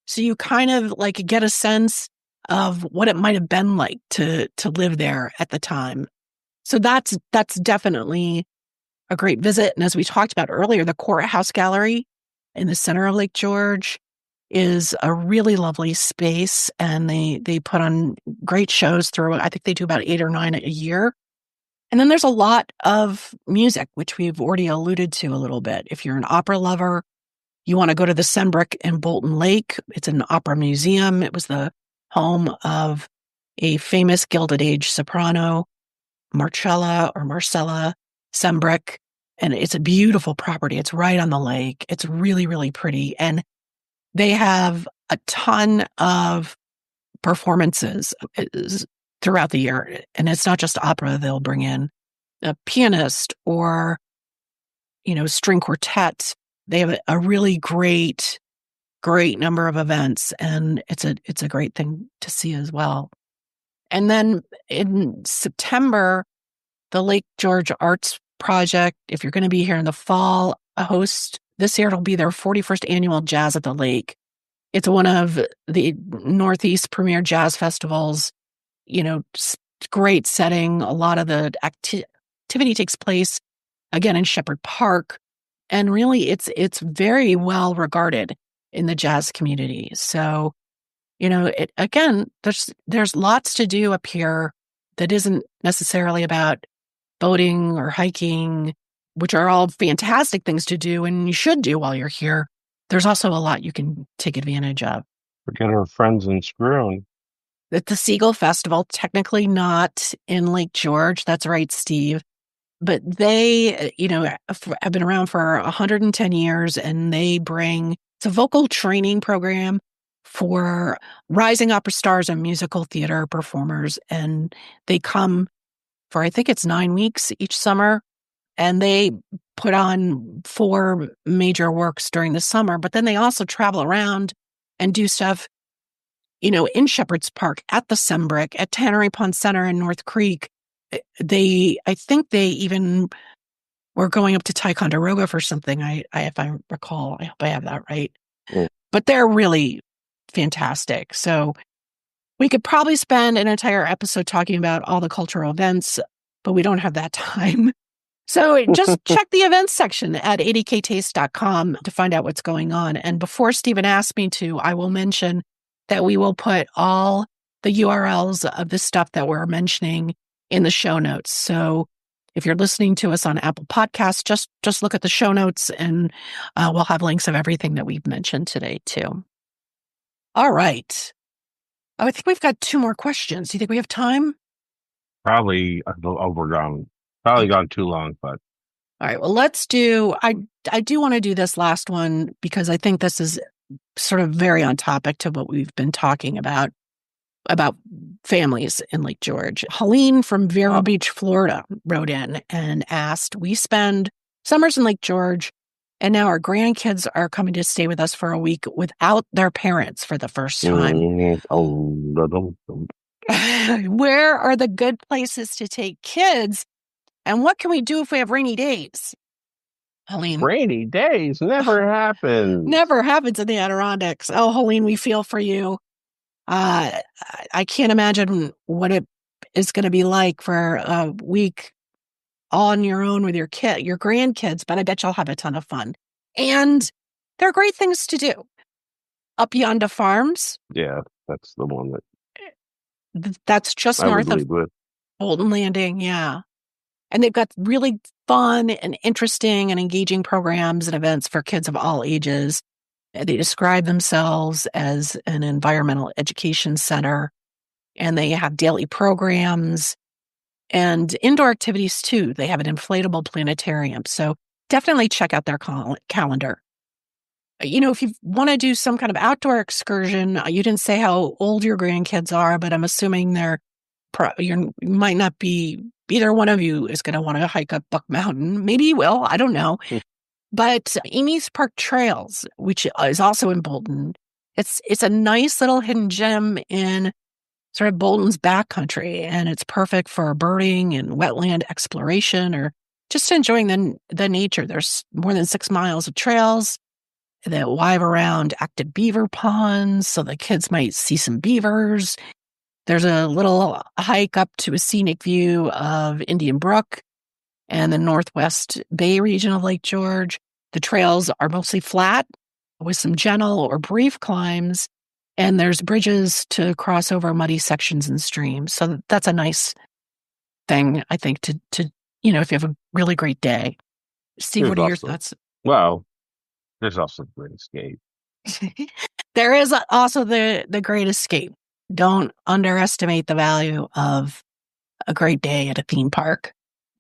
Speaker 1: So you kind of like get a sense of what it might have been like to live there at the time. So that's definitely a great visit. And as we talked about earlier, the Courthouse Gallery in the center of Lake George is a really lovely space, and they put on great shows through. I think they do about 8 or 9 a year. And then there's a lot of music, which we've already alluded to a little bit. If you're an opera lover, you want to go to the Sembrick in Bolton Lake. It's an opera museum. It was the home of a famous Gilded Age soprano, Marcella Sembrick. And it's a beautiful property. It's right on the lake. It's really, really pretty. And they have a ton of performances throughout the year. And it's not just opera. They'll bring in a pianist or, string quartet. They have a really great number of events, and it's a great thing to see as well. And then in September, the Lake George Arts Project, if you're going to be here in the fall, a host this year, it'll be their 41st annual Jazz at the Lake. It's one of the Northeast premier jazz festivals. Great setting. A lot of the activity takes place again in Shepherd Park, and really it's very well regarded in the jazz community. So, there's lots to do up here that isn't necessarily about boating or hiking, which are all fantastic things to do and you should do while you're here. There's also a lot you can take advantage of.
Speaker 2: Forget our friends in Scroon.
Speaker 1: At the Seagull Festival, technically not in Lake George. That's right, Steve. But they, have been around for 110 years, and it's a vocal training program for rising opera stars and musical theater performers. And they come for, I think it's 9 weeks each summer, and they put on 4 major works during the summer, but then they also travel around and do stuff, in Shepherd's Park, at the Sembrick, at Tannery Pond Center in North Creek. I think they even were going up to Ticonderoga for something. If I recall, I hope I have that right.
Speaker 2: Mm.
Speaker 1: But they're really fantastic. So we could probably spend an entire episode talking about all the cultural events, but we don't have that time. So just check the events section at 80ktaste.com to find out what's going on. And before Stephen asks me to, I will mention that we will put all the URLs of the stuff that we're mentioning in the show notes. So if you're listening to us on Apple Podcasts, just look at the show notes, and we'll have links of everything that we've mentioned today too. All right. Oh, I think we've got 2 more questions. Do you think we have time?
Speaker 2: Probably overdone. Probably gone too long, but.
Speaker 1: All right. Well, let's do, I do want to do this last one because I think this is sort of very on topic to what we've been talking about families in Lake George. Helene from Vero Beach, Florida wrote in and asked, we spend summers in Lake George, and now our grandkids are coming to stay with us for a week without their parents for the first time. Where are the good places to take kids? And what can we do if we have rainy days? Helene.
Speaker 2: Rainy days never happens.
Speaker 1: Never happens in the Adirondacks. Oh, Helene, we feel for you. I can't imagine what it is going to be like for a week on your own with your grandkids, but I bet you'll have a ton of fun. And there are great things to do. Up Yonda Farms.
Speaker 2: Yeah, that's the one
Speaker 1: that's just north of Bolton Landing. Yeah. And they've got really fun and interesting and engaging programs and events for kids of all ages. They describe themselves as an environmental education center, and they have daily programs and indoor activities too. They have an inflatable planetarium. So definitely check out their calendar. If you want to do some kind of outdoor excursion, you didn't say how old your grandkids are, but I'm assuming you might not be, either one of you is going to want to hike up Buck Mountain. Maybe you will. I don't know. But Amy's Park Trails, which is also in Bolton, it's a nice little hidden gem in sort of Bolton's backcountry, and it's perfect for birding and wetland exploration or just enjoying the nature. There's more than 6 miles of trails that wive around active beaver ponds, so the kids might see some beavers. There's a little hike up to a scenic view of Indian Brook and the Northwest Bay region of Lake George. The trails are mostly flat with some gentle or brief climbs, and there's bridges to cross over muddy sections and streams. So that's a nice thing, I think, to if you have a really great day. Steve,
Speaker 2: There's
Speaker 1: what are your
Speaker 2: also,
Speaker 1: thoughts?
Speaker 2: well, there's also the Great Escape.
Speaker 1: There is also the Great Escape. Don't underestimate the value of a great day at a theme park.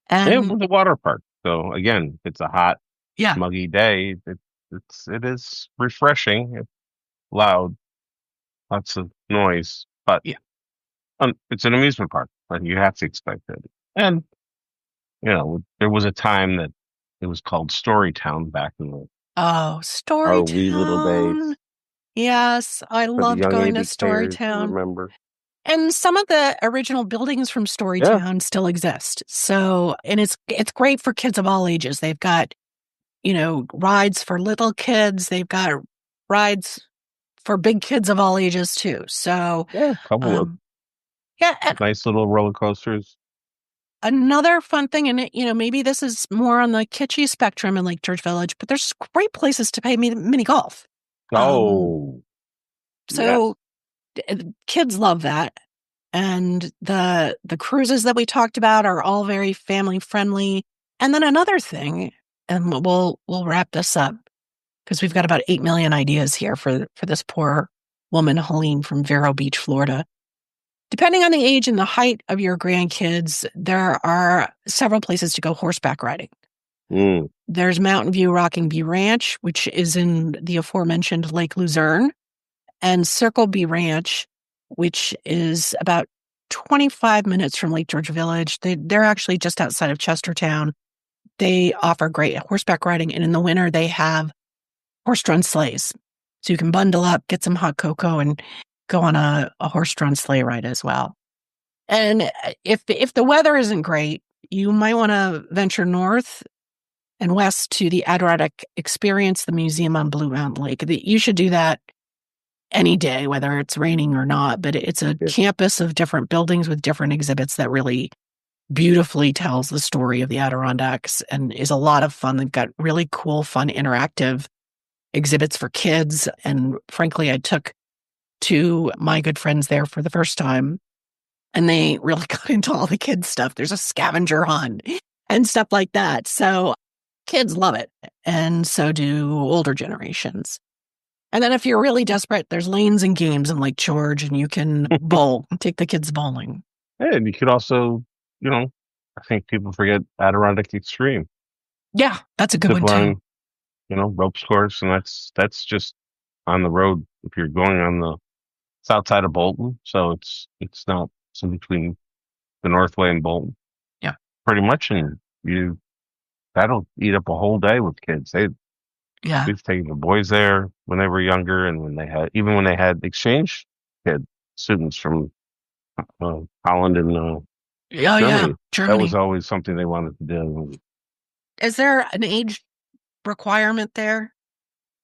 Speaker 2: And
Speaker 1: And
Speaker 2: with the water park. So again, if it's a hot,
Speaker 1: yeah,
Speaker 2: muggy day, it is refreshing. It's loud, lots of noise, but
Speaker 1: yeah.
Speaker 2: it's an amusement park. But you have to expect it. And there was a time that it was called Storytown back in
Speaker 1: Oh,
Speaker 2: our wee little
Speaker 1: Storytown.
Speaker 2: days.
Speaker 1: Yes, I
Speaker 2: For the
Speaker 1: loved
Speaker 2: young
Speaker 1: going to
Speaker 2: educators who
Speaker 1: Storytown.
Speaker 2: remember.
Speaker 1: And some of the original buildings from
Speaker 2: Yeah,
Speaker 1: Storytown still exist. So, and it's great for kids of all ages. They've got, rides for little kids. They've got rides for big kids of all ages too. So,
Speaker 2: yeah, a couple of
Speaker 1: um, yeah, and
Speaker 2: nice little roller coasters.
Speaker 1: another fun thing, and maybe this is more on the kitschy spectrum in Lake George Village, but there's great places to play mini golf. Um,
Speaker 2: Oh, yes.
Speaker 1: so kids love that. And the cruises that we talked about are all very family friendly. And then another thing, and we'll wrap this up because we've got about 8 million ideas here for this poor woman, Helene from Vero Beach, Florida. Depending on the age and the height of your grandkids, there are several places to go horseback riding.
Speaker 2: Mm.
Speaker 1: There's Mountain View Rocking Bee Ranch, which is in the aforementioned Lake Luzerne, and Circle Bee Ranch, which is about 25 minutes from Lake George Village. They're actually just outside of Chestertown. They offer great horseback riding, and in the winter they have horse-drawn sleighs. So you can bundle up, get some hot cocoa, and go on a horse-drawn sleigh ride as well. And if the weather isn't great, you might want to venture north and west to the Adirondack Experience, the museum on Blue Mountain Lake. You should do that any day, whether it's raining or not. But it's a
Speaker 2: Yeah.
Speaker 1: campus of different buildings with different exhibits that really beautifully tells the story of the Adirondacks and is a lot of fun. They've got really cool, fun, interactive exhibits for kids. And frankly, I took two my good friends there for the first time, and they really got into all the kids' stuff. There's a scavenger hunt and stuff like that. So kids love it. And so do older generations. And then if you're really desperate, there's lanes and games in Lake George, and you can bowl, take the kids bowling.
Speaker 2: And you could also, I think people forget Adirondack Extreme.
Speaker 1: Yeah, that's a good
Speaker 2: Zip
Speaker 1: one too.
Speaker 2: line, ropes course, and that's just on the road if you're going on the south side of Bolton. So it's not it's in between the Northway and Bolton.
Speaker 1: Yeah.
Speaker 2: Pretty much, and that'll eat up a whole day with kids.
Speaker 1: Yeah.
Speaker 2: We've taken the boys there when they were younger, and when they had exchange kid students from Holland and
Speaker 1: Yeah, yeah.
Speaker 2: Germany. That was
Speaker 1: Germany.
Speaker 2: always something they wanted to do.
Speaker 1: Is there an age requirement there?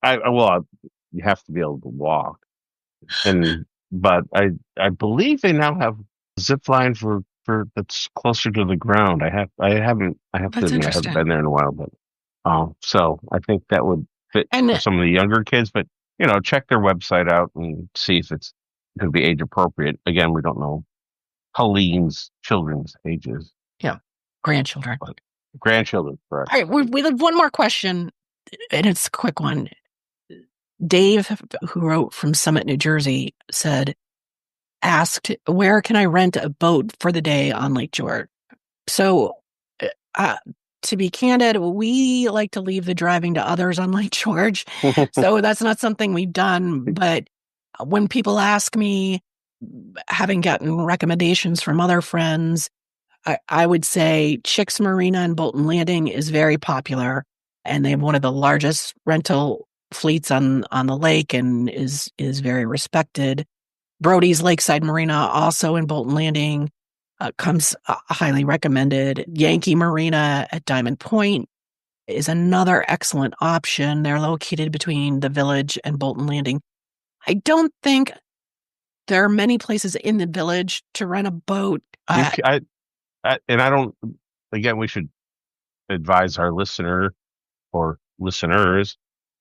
Speaker 2: You have to be able to walk, but I believe they now have zip line for that's closer to the ground. I have to
Speaker 1: That's
Speaker 2: admit I haven't
Speaker 1: interesting.
Speaker 2: been there in a while, but so I think that would fit for
Speaker 1: And
Speaker 2: some of the younger kids. But check their website out and see if it's going to be age appropriate. Again, we don't know Helene's children's ages,
Speaker 1: yeah, grandchildren.
Speaker 2: but grandchildren, correct?
Speaker 1: All right, we have one more question, and it's a quick one. Dave, who wrote from Summit, New Jersey, asked, where can I rent a boat for the day on Lake George? So, uh, to be candid, we like to leave the driving to others on Lake George. So that's not something we've done. But when people ask me, having gotten recommendations from other friends, I would say Chick's Marina in Bolton Landing is very popular, and they have one of the largest rental fleets on the lake and is very respected. Brody's Lakeside Marina, also in Bolton Landing, comes highly recommended. Yankee Marina at Diamond Point is another excellent option. They're located between the village and Bolton Landing. I don't think there are many places in the village to rent a boat.
Speaker 2: And I don't. Again, we should advise our listener or listeners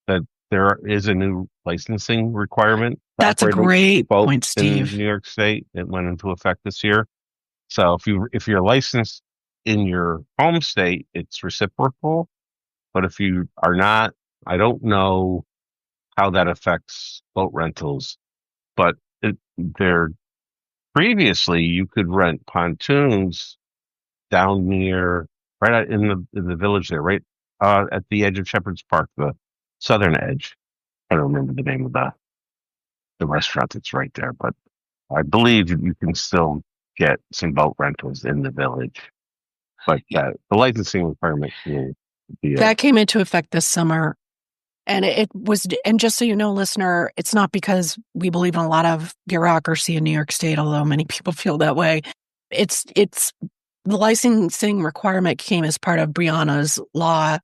Speaker 2: that there is a new licensing requirement to
Speaker 1: That's a
Speaker 2: operate a
Speaker 1: great
Speaker 2: boat
Speaker 1: point,
Speaker 2: in
Speaker 1: Steve.
Speaker 2: New York State. It went into effect this year. So if you're licensed in your home state, it's reciprocal. But if you are not, I don't know how that affects boat rentals. But there previously you could rent pontoons down near right out in the village there, right at the edge of Shepherd's Park, the southern edge. I don't remember the name of the restaurant that's right there, but I believe you can still get some boat rentals in the village. But the licensing requirement will be
Speaker 1: That came into effect this summer. And it was, and just so you know, listener, it's not because we believe in a lot of bureaucracy in New York State, although many people feel that way. It's the licensing requirement came as part of Brianna's law,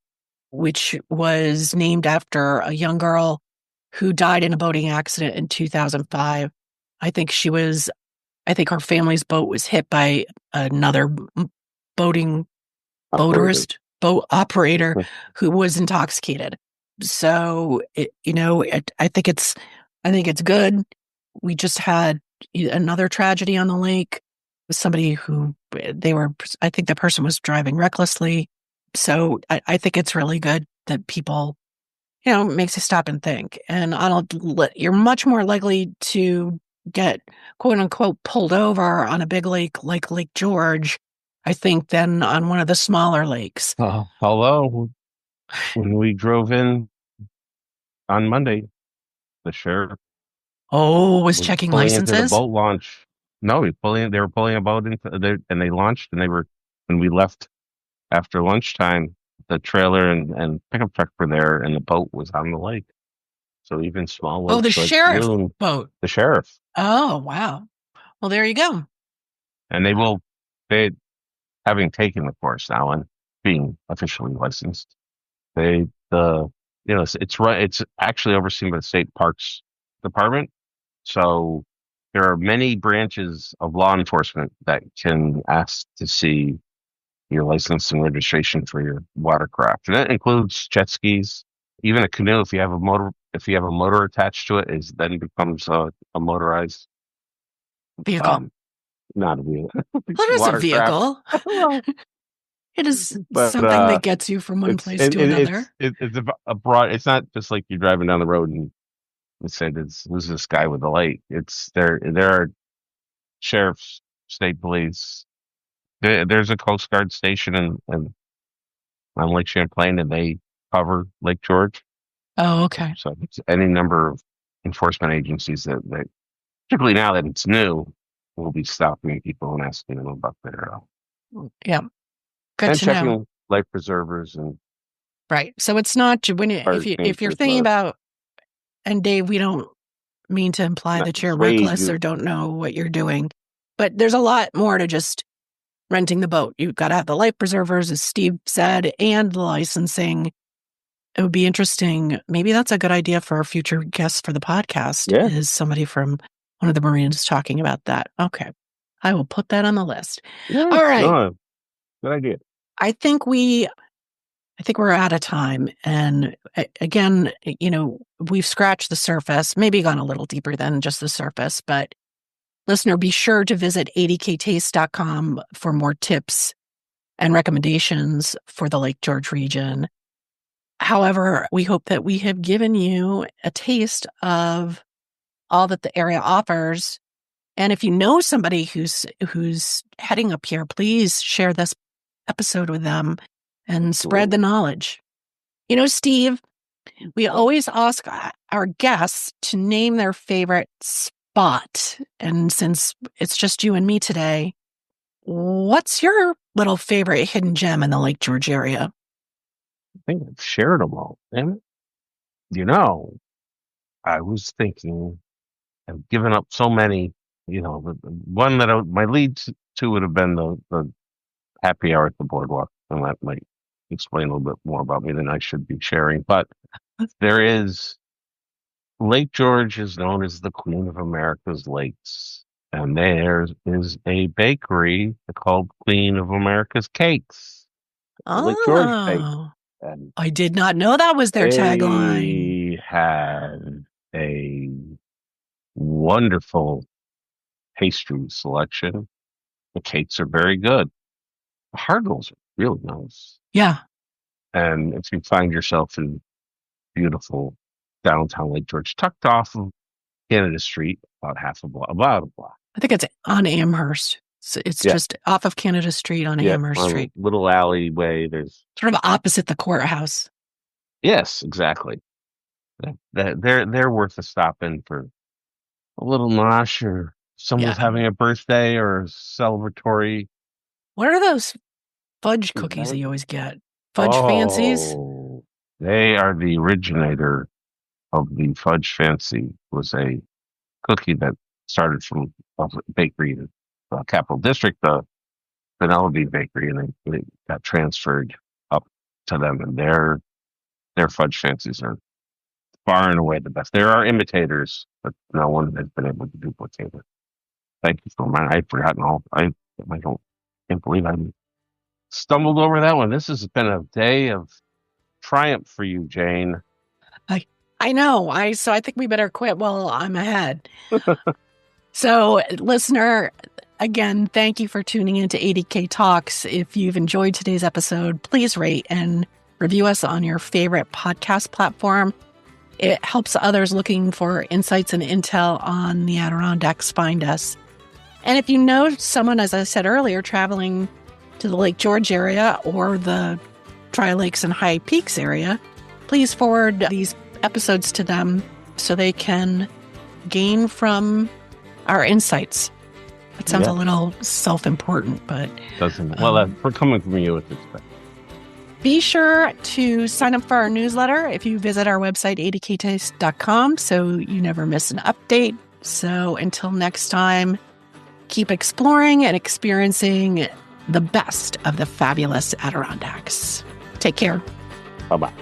Speaker 1: which was named after a young girl who died in a boating accident in 2005. I think her family's boat was hit by another boating
Speaker 2: operated.
Speaker 1: boat operator who was intoxicated. So I think it's good. We just had another tragedy on the lake. Somebody who I think the person was driving recklessly. So I think it's really good that people, makes you stop and think. And you're much more likely to get quote unquote pulled over on a big lake like Lake George, I think, than on one of the smaller lakes.
Speaker 2: Although when we drove in on Monday, the sheriff
Speaker 1: Oh, was
Speaker 2: was
Speaker 1: checking
Speaker 2: pulling into the
Speaker 1: licenses?
Speaker 2: boat launch. No, they were pulling a boat into there, and they launched, and they were when we left after lunchtime. The trailer and pickup truck were there, and the boat was on the lake. So even small
Speaker 1: Oh, the
Speaker 2: lakes like
Speaker 1: sheriff
Speaker 2: Loon,
Speaker 1: boat.
Speaker 2: the sheriff,
Speaker 1: Oh, wow. Well, there you go.
Speaker 2: and they having taken the course now and being officially licensed, they the it's actually overseen by the state parks department. So there are many branches of law enforcement that can ask to see your license and registration for your watercraft, and that includes jet skis, even a canoe. If you have a motor attached to it, is then becomes a motorized,
Speaker 1: Vehicle.
Speaker 2: um, not a wheel,
Speaker 1: Well, it is a
Speaker 2: watercraft.
Speaker 1: vehicle.
Speaker 2: Well,
Speaker 1: It is
Speaker 2: but
Speaker 1: something that gets you from one
Speaker 2: it's
Speaker 1: place
Speaker 2: it,
Speaker 1: to
Speaker 2: it, it's
Speaker 1: another.
Speaker 2: it, it's a broad. It's not just like you're driving down the road and it said who's this guy with the light. It's there are sheriffs, state police. There's a Coast Guard station in on Lake Champlain, and they cover Lake George.
Speaker 1: Oh, okay.
Speaker 2: So it's any number of enforcement agencies that particularly now that it's new, will be stopping people and asking them about their
Speaker 1: Yeah. Good
Speaker 2: and
Speaker 1: to know.
Speaker 2: checking life preservers and
Speaker 1: Right. So it's not when
Speaker 2: fire
Speaker 1: if you're
Speaker 2: extinguishers and
Speaker 1: thinking
Speaker 2: other.
Speaker 1: about, and Dave, we don't mean to imply
Speaker 2: Not
Speaker 1: that you're
Speaker 2: dissuade
Speaker 1: reckless
Speaker 2: you.
Speaker 1: or don't know what you're doing, but there's a lot more to just renting the boat. You've got to have the life preservers, as Steve said, and the licensing. It would be interesting. Maybe that's a good idea for our future guests for the podcast,
Speaker 2: Yeah,
Speaker 1: is somebody from one of the Marines talking about that. Okay. I will put that on the list.
Speaker 2: yeah,
Speaker 1: All right.
Speaker 2: no, good idea.
Speaker 1: I think we're out of time. And again, we've scratched the surface, maybe gone a little deeper than just the surface, but listener, be sure to visit 80ktaste.com for more tips and recommendations for the Lake George region. However, we hope that we have given you a taste of all that the area offers. And if you know somebody who's heading up here, please share this episode with them and spread the
Speaker 2: Absolutely.
Speaker 1: knowledge. Steve, we always ask our guests to name their favorite spot. And since it's just you and me today, what's your little favorite hidden gem in the Lake George area?
Speaker 2: I think I've shared them all. Damn it. You know, I was thinking I've given up so many. The one that my lead to would have been the happy hour at the boardwalk, and that might explain a little bit more about me than I should be sharing. But there is Lake George is known as the Queen of America's Lakes, and there is a bakery called Queen of America's Cakes, the Lake George Bake,
Speaker 1: Oh,
Speaker 2: and
Speaker 1: I did not know that was their tagline.
Speaker 2: they have a wonderful pastry selection. The cakes are very good. The hard rolls are really nice.
Speaker 1: Yeah.
Speaker 2: And if you find yourself in beautiful downtown Lake George, tucked off of Canada Street, about a block.
Speaker 1: I think it's on Amherst. So it's just off of Canada Street on Amherst
Speaker 2: on
Speaker 1: Street.
Speaker 2: a little alleyway. There's
Speaker 1: sort of opposite the courthouse.
Speaker 2: Yes, exactly. They're worth a stop in for a little nosh, or someone's having a birthday or a celebratory.
Speaker 1: What are those fudge cookies that you always get? Fudge fancies?
Speaker 2: They are the originator of the fudge fancy. It was a cookie that started from a bakery in the Capital District, the Vanilla Bean Bakery, and they got transferred up to them, and their fudge fancies are far and away the best. There are imitators, but no one has been able to duplicate it. Thank you for mine. I've forgotten all. Can't believe I stumbled over that one. This has been a day of triumph for you, Jane.
Speaker 1: I know. So I think we better quit while I'm ahead. So, listener, again, thank you for tuning in to 80K Talks. If you've enjoyed today's episode, please rate and review us on your favorite podcast platform. It helps others looking for insights and intel on the Adirondacks find us. And if you know someone, as I said earlier, traveling to the Lake George area or the Tri-Lakes and High Peaks area, please forward these episodes to them so they can gain from our insights. It sounds a little self-important, but...
Speaker 2: Doesn't. Well, we're coming from you with this.
Speaker 1: Be sure to sign up for our newsletter if you visit our website, 80ktaste.com, so you never miss an update. So until next time, keep exploring and experiencing the best of the fabulous Adirondacks. Take care.
Speaker 2: Bye-bye.